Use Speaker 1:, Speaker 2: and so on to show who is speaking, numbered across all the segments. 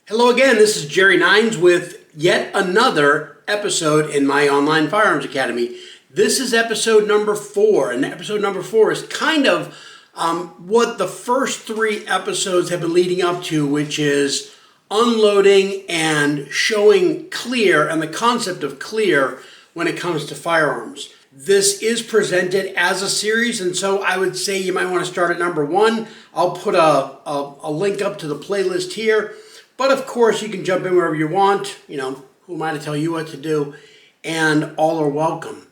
Speaker 1: Hello again, this is Jerry Nines with yet another episode in my online Firearms Academy. This is episode number 4, and episode number 4 is kind of what the first 3 episodes have been leading up to, which is unloading and showing clear and the concept of clear when it comes to firearms. This is presented as a series, and so I would say you might want to start at number 1. I'll put a link up to the playlist here. But of course, you can jump in wherever you want. You know, who am I to tell you what to do? And all are welcome.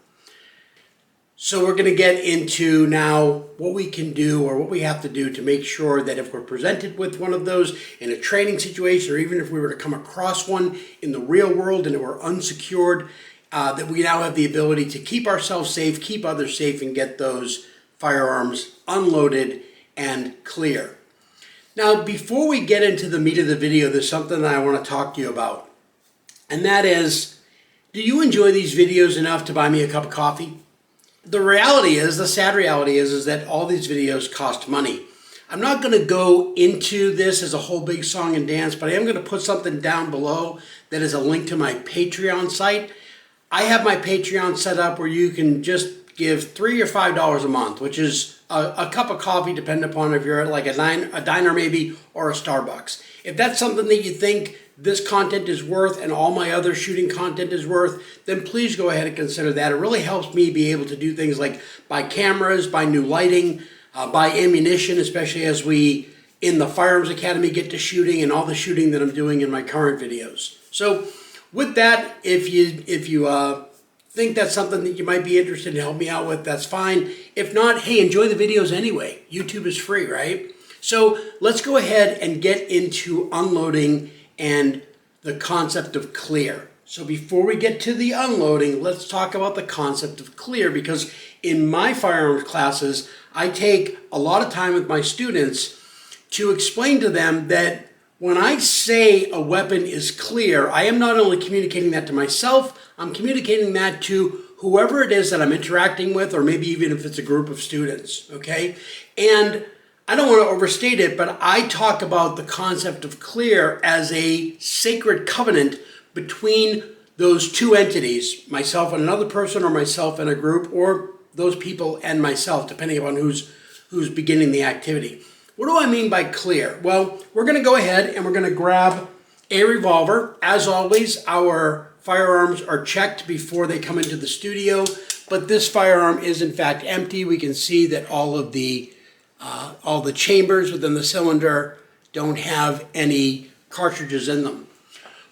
Speaker 1: So we're going to get into now what we can do or what we have to do to make sure that if we're presented with one of those in a training situation, or even if we were to come across one in the real world and it were unsecured, that we now have the ability to keep ourselves safe, keep others safe, and get those firearms unloaded and clear. Now, before we get into the meat of the video, there's something that I want to talk to you about. And that is, do you enjoy these videos enough to buy me a cup of coffee? The reality is, the sad reality is that all these videos cost money. I'm not going to go into this as a whole big song and dance, but I am going to put something down below that is a link to my Patreon site. I have my Patreon set up where you can just give $3 or $5 a month, which is a cup of coffee, depending upon if you're at like a diner maybe, or a Starbucks. If that's something that you think this content is worth and all my other shooting content is worth, then please go ahead and consider that. It really helps me be able to do things like buy cameras, buy new lighting, buy ammunition, especially as we, in the Firearms Academy, get to shooting and all the shooting that I'm doing in my current videos. So with that, if you think that's something that you might be interested in help me out with, that's fine. If not, hey, enjoy the videos anyway. YouTube is free, right? So let's go ahead and get into unloading and the concept of clear. So before we get to the unloading, let's talk about the concept of clear, because in my firearms classes, I take a lot of time with my students to explain to them that when I say a weapon is clear, I am not only communicating that to myself, I'm communicating that to whoever it is that I'm interacting with, or maybe even if it's a group of students, okay? And I don't want to overstate it, but I talk about the concept of clear as a sacred covenant between those two entities, myself and another person, or myself and a group, or those people and myself, depending upon who's beginning the activity. What do I mean by clear? Well, we're going to go ahead and we're going to grab a revolver. As always, our firearms are checked before they come into the studio, but this firearm is in fact empty. We can see that all the chambers within the cylinder don't have any cartridges in them.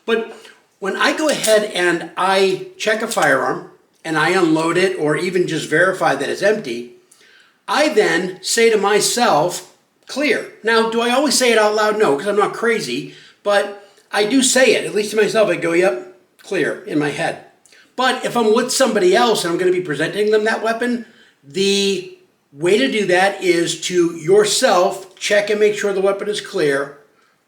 Speaker 1: But when I go ahead and I check a firearm and I unload it, or even just verify that it's empty, I then say to myself, clear. Now, do I always say it out loud? No, because I'm not crazy, but I do say it, at least to myself. I go, yep, clear, in my head. But if I'm with somebody else and I'm going to be presenting them that weapon, the way to do that is to yourself check and make sure the weapon is clear,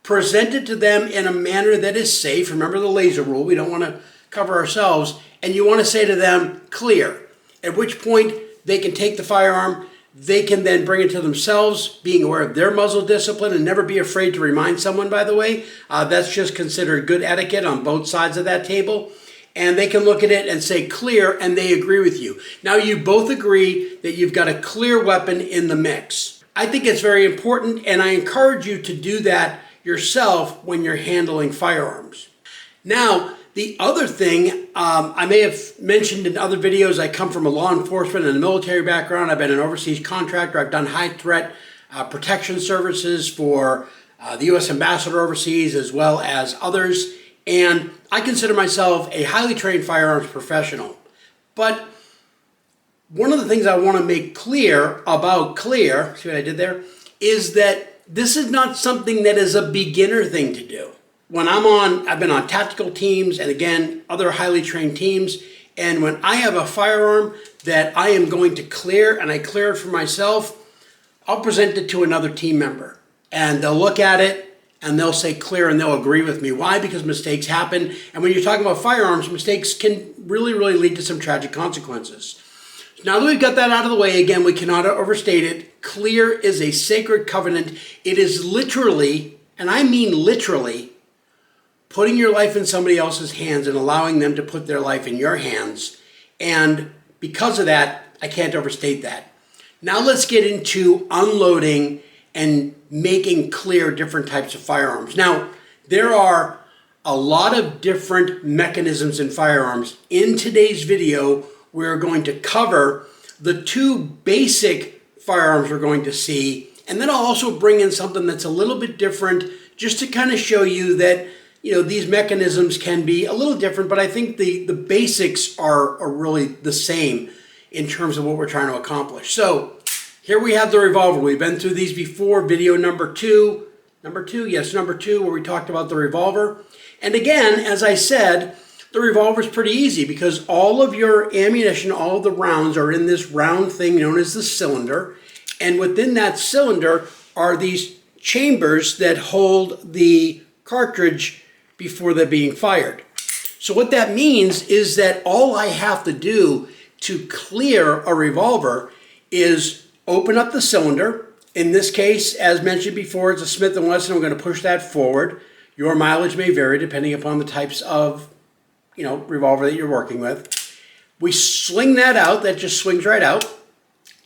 Speaker 1: present it to them in a manner that is safe. Remember the laser rule, we don't want to cover ourselves, and you want to say to them, clear, at which point they can take the firearm. They can then bring it to themselves, being aware of their muzzle discipline, and never be afraid to remind someone, by the way. That's just considered good etiquette on both sides of that table. And they can look at it and say clear, and they agree with you. Now you both agree that you've got a clear weapon in the mix. I think it's very important, and I encourage you to do that yourself when you're handling firearms. Now, the other thing, I may have mentioned in other videos, I come from a law enforcement and a military background. I've been an overseas contractor. I've done high threat protection services for the U.S. ambassador overseas, as well as others. And I consider myself a highly trained firearms professional. But one of the things I want to make clear about clear, see what I did there, is that this is not something that is a beginner thing to do. When I've been on tactical teams and again, other highly trained teams, and when I have a firearm that I am going to clear and I clear it for myself, I'll present it to another team member and they'll look at it and they'll say clear and they'll agree with me. Why? Because mistakes happen. And when you're talking about firearms, mistakes can really lead to some tragic consequences. Now that we've got that out of the way, again, we cannot overstate it. Clear is a sacred covenant. It is literally, and I mean literally, putting your life in somebody else's hands and allowing them to put their life in your hands. And because of that, I can't overstate that. Now let's get into unloading and making clear different types of firearms. Now, there are a lot of different mechanisms in firearms. In today's video, we're going to cover the two basic firearms we're going to see, and then I'll also bring in something that's a little bit different just to kind of show you that these mechanisms can be a little different, but I think the basics are really the same in terms of what we're trying to accomplish. So here we have the revolver. We've been through these before, video number two, where we talked about the revolver. And again, as I said, the revolver is pretty easy because all of your ammunition, all of the rounds are in this round thing known as the cylinder. And within that cylinder are these chambers that hold the cartridge before they're being fired. So what that means is that all I have to do to clear a revolver is open up the cylinder. In this case, as mentioned before, it's a Smith & Wesson. I'm going to push that forward. Your mileage may vary depending upon the types of revolver that you're working with. We sling that out. That just swings right out.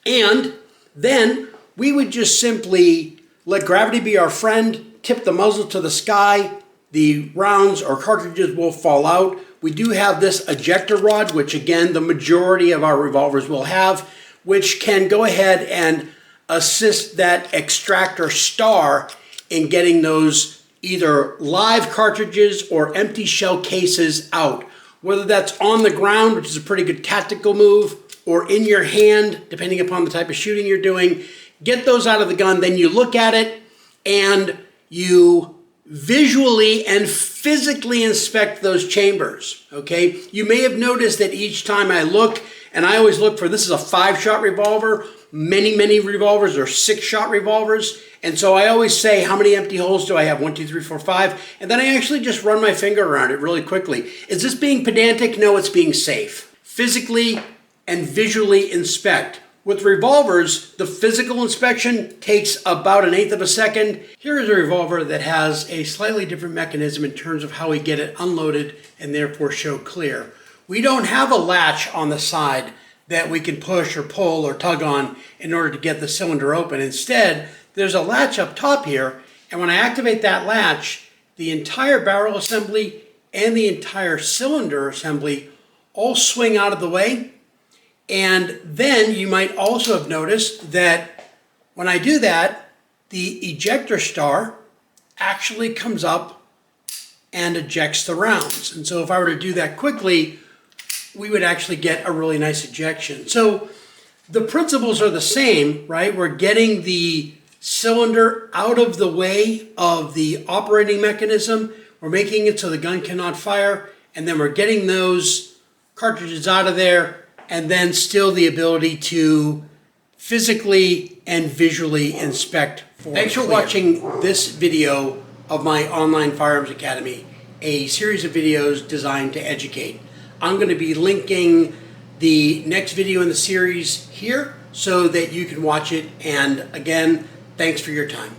Speaker 1: And then we would just simply let gravity be our friend, tip the muzzle to the sky. The rounds or cartridges will fall out. We do have this ejector rod, which again, the majority of our revolvers will have, which can go ahead and assist that extractor star in getting those either live cartridges or empty shell cases out. Whether that's on the ground, which is a pretty good tactical move, or in your hand, depending upon the type of shooting you're doing, get those out of the gun. Then you look at it and you visually and physically inspect those chambers, okay? You may have noticed that each time I look, and I always look for, this is a 5-shot revolver, many revolvers are 6-shot revolvers, and so I always say, how many empty holes do I have? 1, 2, 3, 4, 5, and then I actually just run my finger around it really quickly. Is this being pedantic? No, it's being safe. Physically and visually inspect. With revolvers, the physical inspection takes about 1/8 of a second. Here is a revolver that has a slightly different mechanism in terms of how we get it unloaded and therefore show clear. We don't have a latch on the side that we can push or pull or tug on in order to get the cylinder open. Instead, there's a latch up top here, and when I activate that latch, the entire barrel assembly and the entire cylinder assembly all swing out of the way. And then you might also have noticed that when I do that, the ejector star actually comes up and ejects the rounds. And so if I were to do that quickly, we would actually get a really nice ejection. So the principles are the same, right? We're getting the cylinder out of the way of the operating mechanism. We're making it so the gun cannot fire. And then we're getting those cartridges out of there, and then still the ability to physically and visually inspect for Thanks for watching this video of my online Firearms Academy, a series of videos designed to educate. I'm going to be linking the next video in the series here so that you can watch it. And again, thanks for your time.